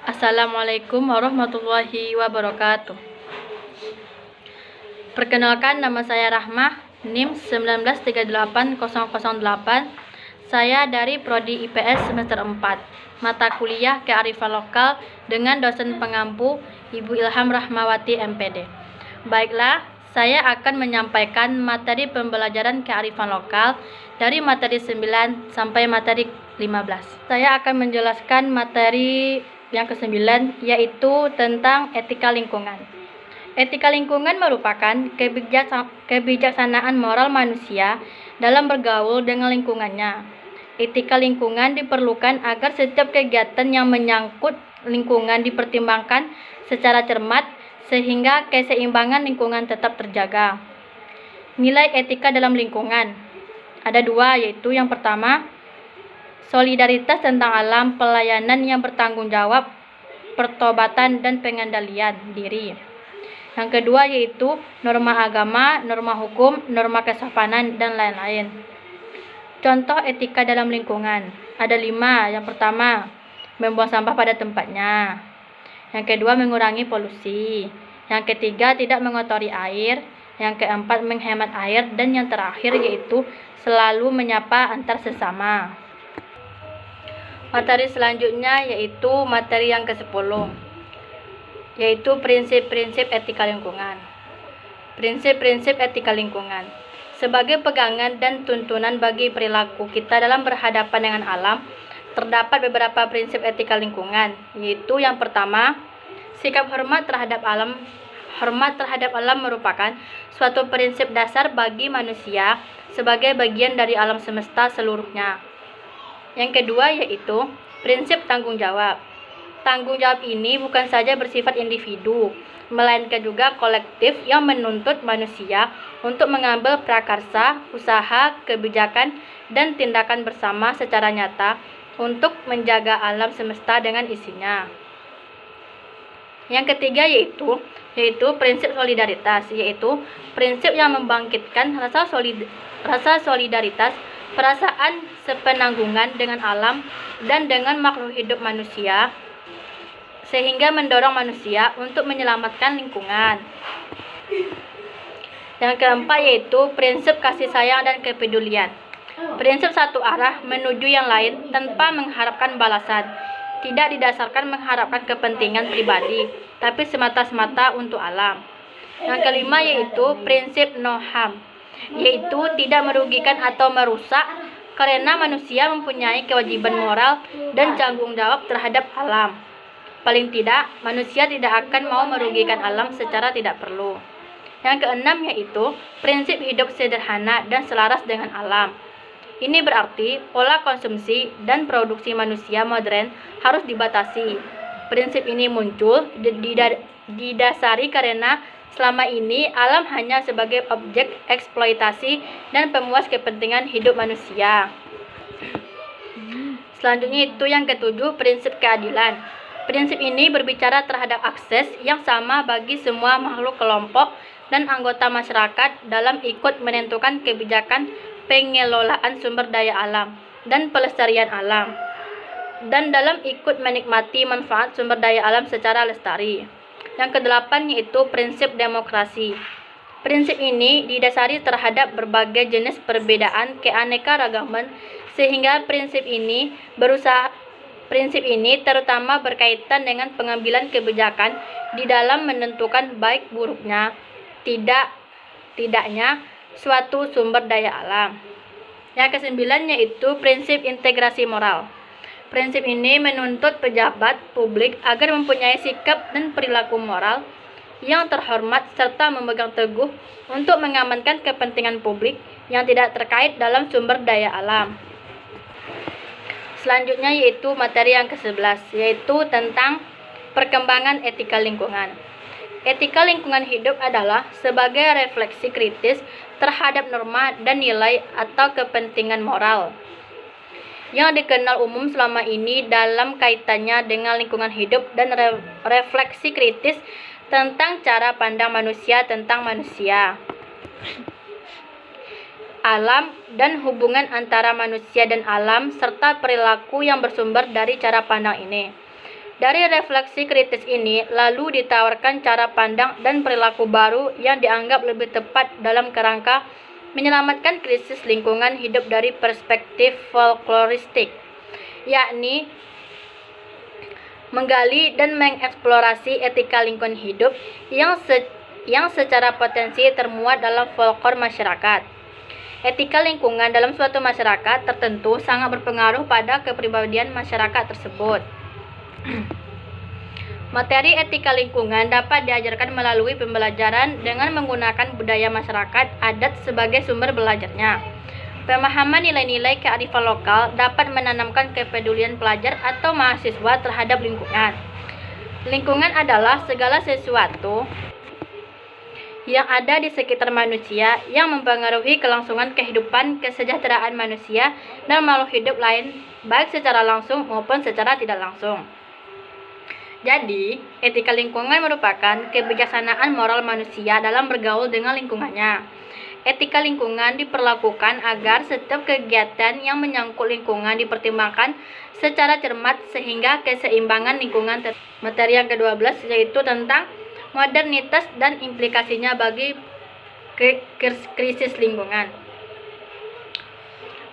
Assalamualaikum warahmatullahi wabarakatuh. Perkenalkan, nama saya Rahmah, NIM 1938008. Saya dari Prodi IPS semester 4, mata kuliah Kearifan Lokal dengan dosen pengampu Ibu Ilham Rahmawati MPD. Baiklah, saya akan menyampaikan materi pembelajaran kearifan lokal dari materi 9 sampai materi 15. Saya akan menjelaskan materi yang ke-9, yaitu tentang etika lingkungan. Etika lingkungan merupakan kebijaksanaan moral manusia dalam bergaul dengan lingkungannya. Etika lingkungan diperlukan agar setiap kegiatan yang menyangkut lingkungan dipertimbangkan secara cermat sehingga keseimbangan lingkungan tetap terjaga. Nilai etika dalam lingkungan ada 2, yaitu yang pertama, solidaritas tentang alam, pelayanan yang bertanggung jawab, pertobatan dan pengendalian diri. Yang kedua yaitu norma agama, norma hukum, norma kesopanan, dan lain-lain. Contoh etika dalam lingkungan ada 5. Yang pertama, membuang sampah pada tempatnya. Yang kedua, mengurangi polusi. Yang ketiga, tidak mengotori air. Yang keempat, menghemat air. Dan yang terakhir yaitu selalu menyapa antar sesama. Materi selanjutnya yaitu materi yang ke-10, yaitu prinsip-prinsip etika lingkungan. Prinsip-prinsip etika lingkungan sebagai pegangan dan tuntunan bagi perilaku kita dalam berhadapan dengan alam, terdapat beberapa prinsip etika lingkungan, yaitu yang pertama, sikap hormat terhadap alam. Hormat terhadap alam merupakan suatu prinsip dasar bagi manusia sebagai bagian dari alam semesta seluruhnya. Yang kedua yaitu prinsip tanggung jawab. Tanggung jawab ini bukan saja bersifat individu, melainkan juga kolektif yang menuntut manusia untuk mengambil prakarsa, usaha, kebijakan, dan tindakan bersama secara nyata untuk menjaga alam semesta dengan isinya. Yang ketiga yaitu prinsip solidaritas, yaitu prinsip yang membangkitkan rasa solidaritas, perasaan sepenanggungan dengan alam dan dengan makhluk hidup manusia, sehingga mendorong manusia untuk menyelamatkan lingkungan. Yang keempat yaitu prinsip kasih sayang dan kepedulian. Prinsip satu arah menuju yang lain tanpa mengharapkan balasan, tidak didasarkan mengharapkan kepentingan pribadi, tapi semata-mata untuk alam. Yang kelima yaitu prinsip no harm, yaitu tidak merugikan atau merusak, karena manusia mempunyai kewajiban moral dan tanggung jawab terhadap alam. Paling tidak, manusia tidak akan mau merugikan alam secara tidak perlu. Yang keenam yaitu prinsip hidup sederhana dan selaras dengan alam. Ini berarti pola konsumsi dan produksi manusia modern harus dibatasi. Prinsip ini muncul didasari karena selama ini alam hanya sebagai objek eksploitasi dan pemuas kepentingan hidup manusia. Selanjutnya itu yang ketujuh, prinsip keadilan. Prinsip ini berbicara terhadap akses yang sama bagi semua makhluk, kelompok, dan anggota masyarakat dalam ikut menentukan kebijakan pengelolaan sumber daya alam dan pelestarian alam, dan dalam ikut menikmati manfaat sumber daya alam secara lestari. Yang kedelapan yaitu prinsip demokrasi. Prinsip ini didasari terhadap berbagai jenis perbedaan keanekaragaman, sehingga prinsip ini terutama berkaitan dengan pengambilan kebijakan di dalam menentukan baik buruknya, tidaknya suatu sumber daya alam. Yang kesembilan yaitu prinsip integrasi moral. Prinsip ini menuntut pejabat publik agar mempunyai sikap dan perilaku moral yang terhormat serta memegang teguh untuk mengamankan kepentingan publik yang tidak terkait dalam sumber daya alam. Selanjutnya yaitu materi yang ke-11, yaitu tentang perkembangan etika lingkungan. Etika lingkungan hidup adalah sebagai refleksi kritis terhadap norma dan nilai atau kepentingan moral yang dikenal umum selama ini dalam kaitannya dengan lingkungan hidup, dan refleksi kritis tentang cara pandang manusia tentang manusia, alam, dan hubungan antara manusia dan alam, serta perilaku yang bersumber dari cara pandang ini. Dari refleksi kritis ini, lalu ditawarkan cara pandang dan perilaku baru yang dianggap lebih tepat dalam kerangka menyelamatkan krisis lingkungan hidup dari perspektif folkloristik, yakni menggali dan mengeksplorasi etika lingkungan hidup yang secara potensi termuat dalam folklore masyarakat. Etika lingkungan dalam suatu masyarakat tertentu sangat berpengaruh pada kepribadian masyarakat tersebut. Materi etika lingkungan dapat diajarkan melalui pembelajaran dengan menggunakan budaya masyarakat adat sebagai sumber belajarnya. Pemahaman nilai-nilai kearifan lokal dapat menanamkan kepedulian pelajar atau mahasiswa terhadap lingkungan. Lingkungan adalah segala sesuatu yang ada di sekitar manusia yang mempengaruhi kelangsungan kehidupan kesejahteraan manusia dan makhluk hidup lain, baik secara langsung maupun secara tidak langsung. Jadi, etika lingkungan merupakan kebijaksanaan moral manusia dalam bergaul dengan lingkungannya. Etika lingkungan diperlakukan agar setiap kegiatan yang menyangkut lingkungan dipertimbangkan secara cermat sehingga keseimbangan lingkungan. Materi yang ke-12 yaitu tentang modernitas dan implikasinya bagi krisis lingkungan.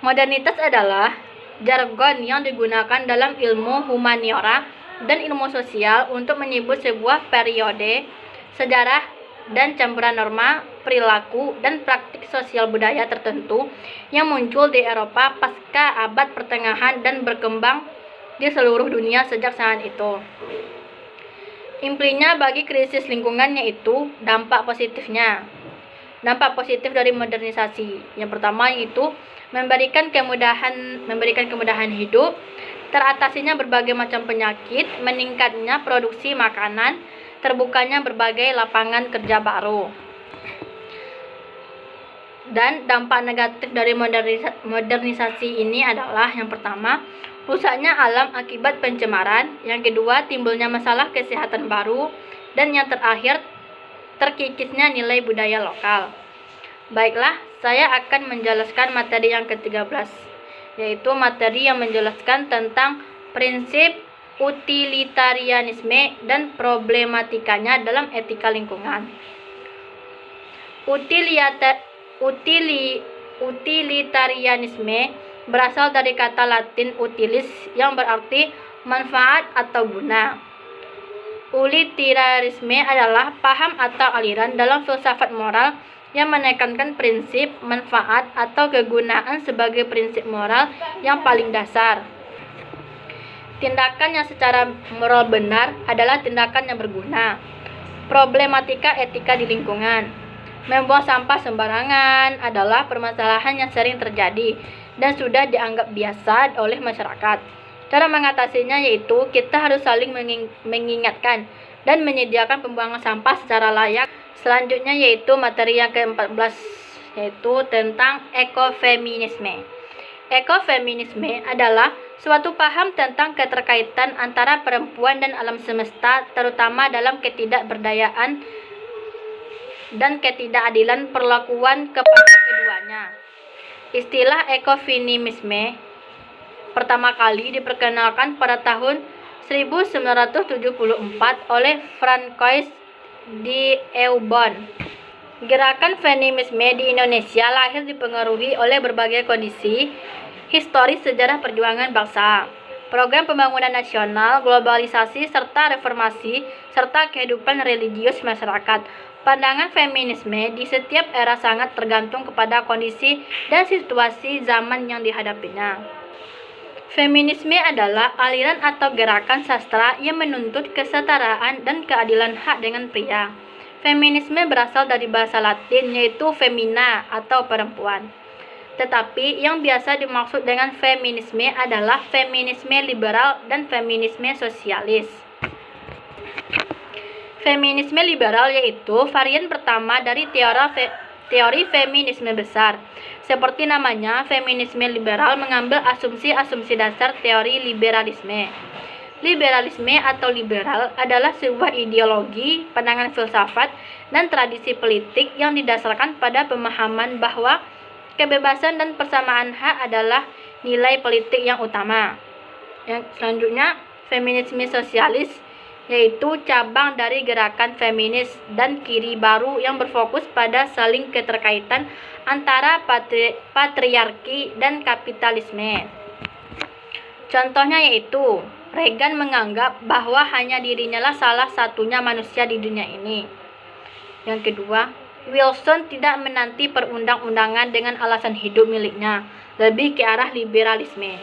Modernitas adalah jargon yang digunakan dalam ilmu humaniora dan ilmu sosial untuk menyebut sebuah periode sejarah dan campuran norma, perilaku, dan praktik sosial budaya tertentu yang muncul di Eropa pasca abad pertengahan dan berkembang di seluruh dunia sejak saat itu. Implinya bagi krisis lingkungan yaitu dampak positifnya. Dampak positif dari modernisasi. Yang pertama yaitu memberikan kemudahan hidup, teratasinya berbagai macam penyakit, meningkatnya produksi makanan, terbukanya berbagai lapangan kerja baru. Dan dampak negatif dari modernisasi ini adalah yang pertama, rusaknya alam akibat pencemaran, yang kedua, timbulnya masalah kesehatan baru, dan yang terakhir, terkikisnya nilai budaya lokal. Baiklah, saya akan menjelaskan materi yang ke-13, yaitu materi yang menjelaskan tentang prinsip utilitarianisme dan problematikanya dalam etika lingkungan. Utilitarianisme berasal dari kata Latin utilis yang berarti manfaat atau guna. Utilitarisme adalah paham atau aliran dalam filsafat moral yang menekankan prinsip manfaat atau kegunaan sebagai prinsip moral yang paling dasar. Tindakan yang secara moral benar adalah tindakan yang berguna. Problematika etika di lingkungan. Membuang sampah sembarangan adalah permasalahan yang sering terjadi dan sudah dianggap biasa oleh masyarakat. Cara mengatasinya yaitu kita harus saling mengingatkan dan menyediakan pembuangan sampah secara layak. Selanjutnya yaitu materi yang ke-14 yaitu tentang ekofeminisme. Ekofeminisme adalah suatu paham tentang keterkaitan antara perempuan dan alam semesta, terutama dalam ketidakberdayaan dan ketidakadilan perlakuan kepada keduanya. Istilah ekofeminisme pertama kali diperkenalkan pada tahun 1974 oleh Francois de Eubon. Gerakan feminisme di Indonesia lahir dipengaruhi oleh berbagai kondisi historis sejarah perjuangan bangsa, program pembangunan nasional, globalisasi, serta reformasi, serta kehidupan religius masyarakat. Pandangan feminisme di setiap era sangat tergantung kepada kondisi dan situasi zaman yang dihadapinya. Feminisme adalah aliran atau gerakan sastra yang menuntut kesetaraan dan keadilan hak dengan pria. Feminisme berasal dari bahasa Latin yaitu femina atau perempuan. Tetapi yang biasa dimaksud dengan feminisme adalah feminisme liberal dan feminisme sosialis. Feminisme liberal yaitu varian pertama dari teori feminisme besar. Seperti namanya, feminisme liberal mengambil asumsi-asumsi dasar teori liberalisme. Liberalisme atau liberal adalah sebuah ideologi, pandangan filsafat, dan tradisi politik yang didasarkan pada pemahaman bahwa kebebasan dan persamaan hak adalah nilai politik yang utama. Yang selanjutnya, feminisme sosialis, yaitu cabang dari gerakan feminis dan kiri baru yang berfokus pada saling keterkaitan antara patriarki dan kapitalisme. Contohnya yaitu, Reagan menganggap bahwa hanya dirinya lah salah satunya manusia di dunia ini. Yang kedua, Wilson tidak menanti perundang-undangan dengan alasan hidup miliknya, lebih ke arah liberalisme.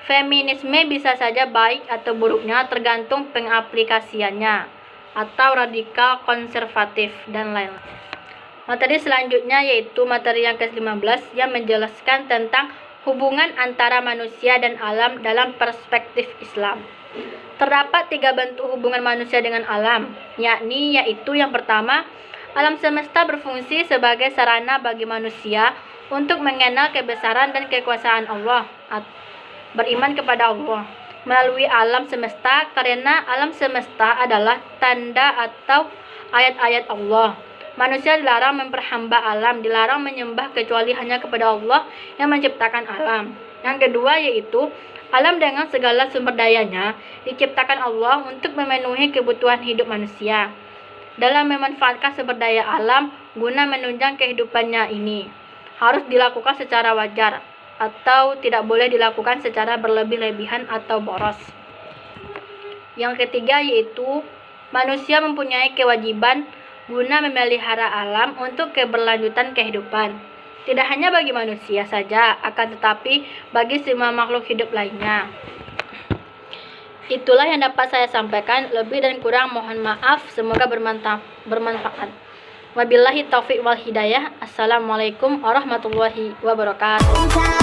Feminisme bisa saja baik atau buruknya tergantung pengaplikasiannya, atau radikal konservatif, dan lain-lain. Materi selanjutnya yaitu materi yang ke-15 yang menjelaskan tentang hubungan antara manusia dan alam dalam perspektif Islam. Terdapat 3 bentuk hubungan manusia dengan alam, yaitu yang pertama, alam semesta berfungsi sebagai sarana bagi manusia untuk mengenal kebesaran dan kekuasaan Allah, beriman kepada Allah melalui alam semesta, karena alam semesta adalah tanda atau ayat-ayat Allah. Manusia dilarang memperhamba alam, dilarang menyembah kecuali hanya kepada Allah yang menciptakan alam. Yang kedua yaitu alam dengan segala sumber dayanya diciptakan Allah untuk memenuhi kebutuhan hidup manusia. Dalam memanfaatkan sumber daya alam guna menunjang kehidupannya ini harus dilakukan secara wajar atau tidak boleh dilakukan secara berlebih-lebihan atau boros. Yang ketiga yaitu manusia mempunyai kewajiban guna memelihara alam untuk keberlanjutan kehidupan. Tidak hanya bagi manusia saja, akan tetapi bagi semua makhluk hidup lainnya. Itulah yang dapat saya sampaikan, lebih dan kurang mohon maaf, semoga bermanfaat. Wabillahi taufiq wal hidayah. Assalamualaikum warahmatullahi wabarakatuh.